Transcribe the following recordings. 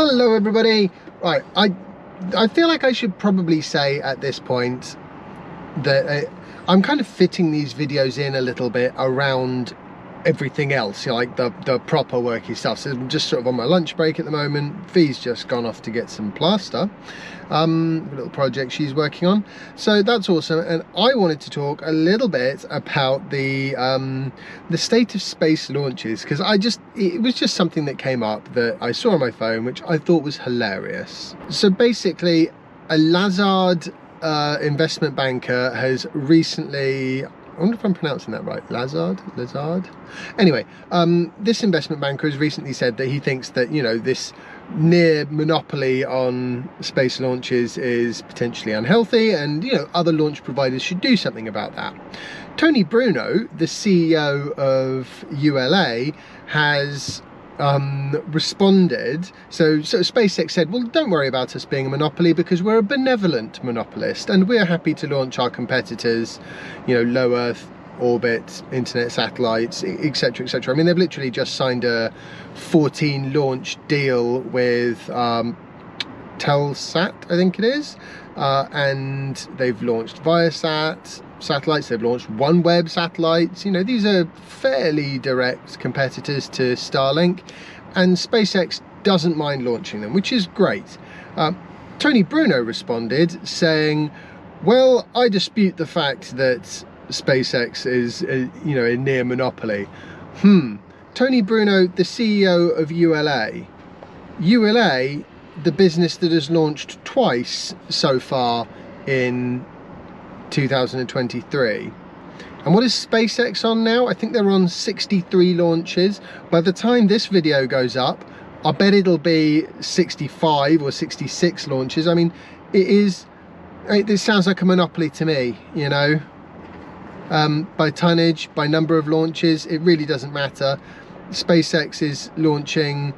Hello everybody. Right, I feel like I should probably say at this point that I'm kind of fitting these videos in a little bit around everything else, you know, like the proper worky stuff. So I'm just sort of on my lunch break at the moment. Vi's just gone off to get some plaster, a little project she's working on, so that's awesome. And I wanted to talk a little bit about the state of space launches, because it was just something that came up that I saw on my phone which I thought was hilarious. So basically, a Lazard investment banker has recently, I wonder if I'm pronouncing that right, Lazard? Anyway, this investment banker has recently said that he thinks that, you know, this near monopoly on space launches is potentially unhealthy, and, you know, other launch providers should do something about that. Tony Bruno, the CEO of ULA, has responded. So SpaceX said, well, don't worry about us being a monopoly, because we're a benevolent monopolist and we're happy to launch our competitors, you know, low Earth orbit internet satellites, etc, etc. I mean, they've literally just signed a 14 launch deal with Telsat, I think it is, and they've launched Viasat satellites, they've launched OneWeb satellites. You know, these are fairly direct competitors to Starlink, and SpaceX doesn't mind launching them, which is great. Tony Bruno responded saying, well, I dispute the fact that SpaceX is you know, a near monopoly. Tony Bruno, the CEO of ULA, the business that has launched twice so far in 2023. And what is SpaceX on now? I think they're on 63 launches. By the time this video goes up, I bet it'll be 65 or 66 launches. I mean, it sounds like a monopoly to me, you know. By tonnage, by number of launches, it really doesn't matter. SpaceX is launching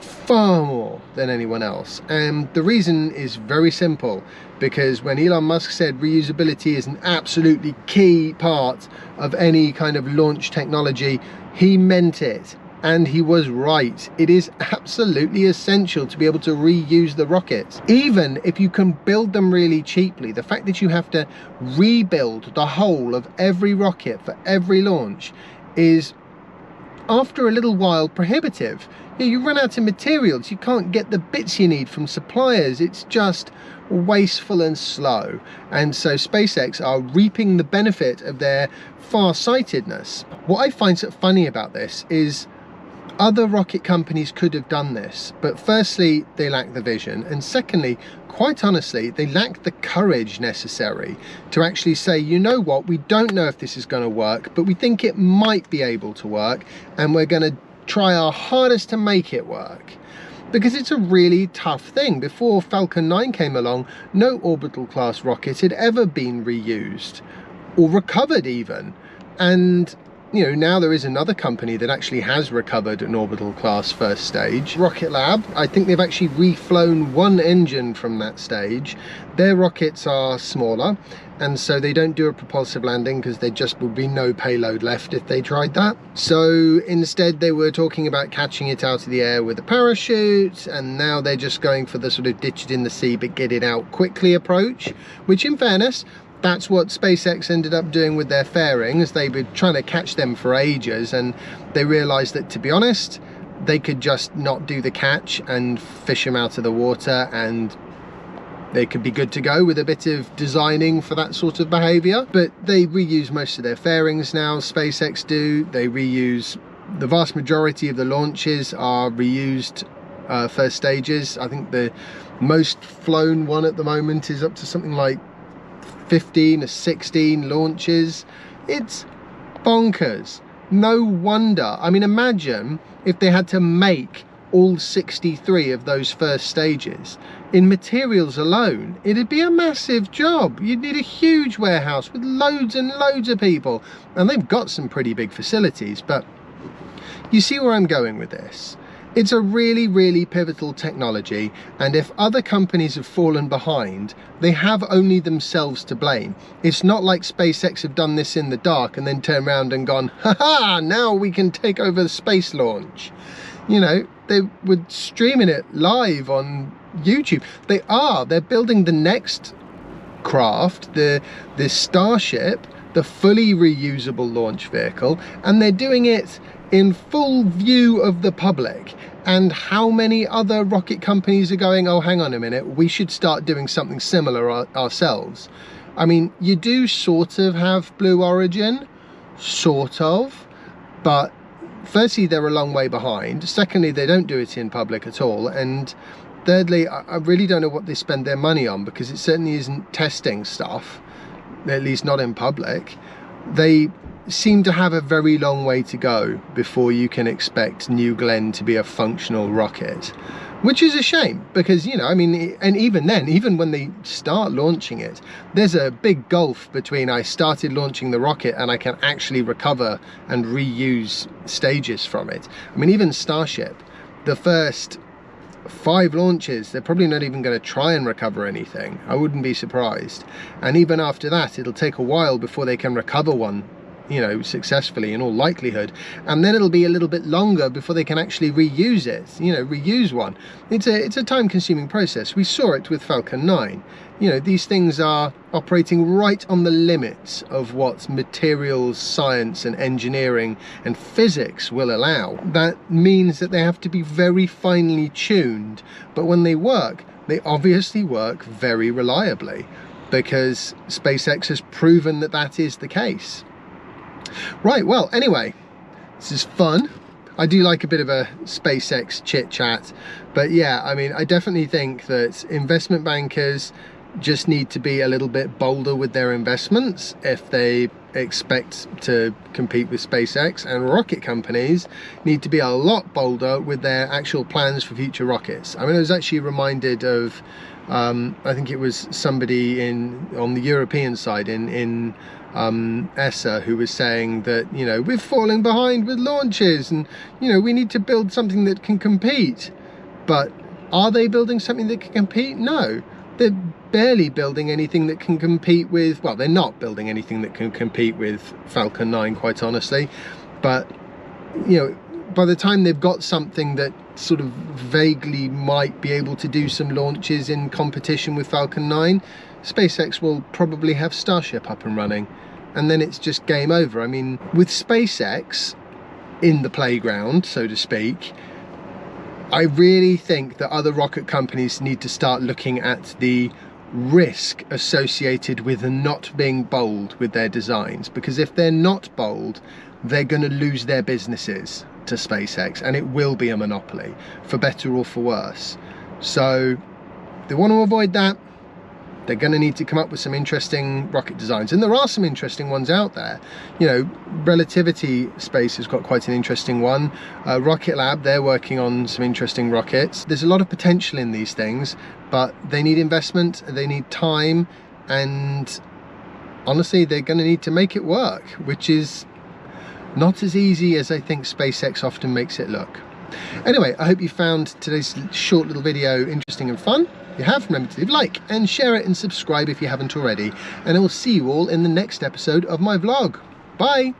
far more than anyone else, and the reason is very simple, because when Elon Musk said reusability is an absolutely key part of any kind of launch technology, he meant it, and he was right. It is absolutely essential to be able to reuse the rockets, even if you can build them really cheaply. The fact that you have to rebuild the whole of every rocket for every launch is, after a little while, prohibitive. You run out of materials, you can't get the bits you need from suppliers, it's just wasteful and slow. And so SpaceX are reaping the benefit of their far-sightedness. What I find so funny about this is other rocket companies could have done this, but firstly, they lack the vision, and secondly, quite honestly, they lack the courage necessary to actually say, you know what, we don't know if this is going to work, but we think it might be able to work, and we're going to try our hardest to make it work. Because it's a really tough thing. Before Falcon 9 came along, no orbital class rocket had ever been reused or recovered even. And you know, now there is another company that actually has recovered an orbital class first stage, Rocket Lab. I think they've actually reflown one engine from that stage. Their rockets are smaller, and so they don't do a propulsive landing because there just would be no payload left if they tried that. So instead they were talking about catching it out of the air with a parachute, and now they're just going for the sort of ditch it in the sea but get it out quickly approach, which in fairness, that's what SpaceX ended up doing with their fairings. They were trying to catch them for ages, and they realized that, to be honest, they could just not do the catch and fish them out of the water, and they could be good to go with a bit of designing for that sort of behavior. But they reuse most of their fairings now, SpaceX do. They reuse, the vast majority of the launches are reused first stages. I think the most flown one at the moment is up to something like 15 or 16 launches. It's bonkers. No wonder. I mean, imagine if they had to make all 63 of those first stages in materials alone. It'd be a massive job. You'd need a huge warehouse with loads and loads of people, and they've got some pretty big facilities. But you see where I'm going with this. It's a really, really pivotal technology, and if other companies have fallen behind, they have only themselves to blame. It's not like SpaceX have done this in the dark and then turned around and gone, haha, now we can take over the space launch. You know, they were streaming it live on YouTube. They're building the next craft, the Starship, the fully reusable launch vehicle, and they're doing it in full view of the public. And how many other rocket companies are going, oh, hang on a minute, we should start doing something similar ourselves? I mean, you do sort of have Blue Origin, sort of, but firstly, they're a long way behind. Secondly, they don't do it in public at all. And thirdly, I really don't know what they spend their money on, because it certainly isn't testing stuff, at least not in public. They seem to have a very long way to go before you can expect New Glenn to be a functional rocket, which is a shame, because, you know, I mean, and even then, even when they start launching it, there's a big gulf between I started launching the rocket and I can actually recover and reuse stages from it. I mean, even Starship, the first 5 launches, they're probably not even going to try and recover anything. I wouldn't be surprised. And even after that, it'll take a while before they can recover one, you know, successfully in all likelihood. And then it'll be a little bit longer before they can actually reuse it, you know, reuse one. It's a time-consuming process. We saw it with Falcon 9. You know, these things are operating right on the limits of what materials science and engineering and physics will allow. That means that they have to be very finely tuned, but when they work, they obviously work very reliably, because SpaceX has proven that that is the case. Right, well, anyway, this is fun. I do like a bit of a SpaceX chit chat, but yeah, I mean, I definitely think that investment bankers just need to be a little bit bolder with their investments if they expect to compete with SpaceX, and rocket companies need to be a lot bolder with their actual plans for future rockets. I mean, I was actually reminded of I think it was somebody on the European side in ESA, who was saying that, you know, we're falling behind with launches, and, you know, we need to build something that can compete. But are they building something that can compete? No, they're barely building anything that can compete with, well, they're not building anything that can compete with Falcon 9, quite honestly. But, you know, by the time they've got something that sort of vaguely might be able to do some launches in competition with Falcon 9, SpaceX will probably have Starship up and running, and then it's just game over. I mean, with SpaceX in the playground, so to speak, I really think that other rocket companies need to start looking at the risk associated with not being bold with their designs, because if they're not bold, they're going to lose their businesses to SpaceX, and it will be a monopoly, for better or for worse. So they want to avoid that. They're going to need to come up with some interesting rocket designs, and there are some interesting ones out there. You know, Relativity Space has got quite an interesting one. Rocket Lab, they're working on some interesting rockets. There's a lot of potential in these things, but they need investment, they need time, and honestly, they're going to need to make it work, which is not as easy as I think SpaceX often makes it look. Anyway, I hope you found today's short little video interesting and fun. If you have, remember to leave a like and share it and subscribe if you haven't already. And I will see you all in the next episode of my vlog. Bye!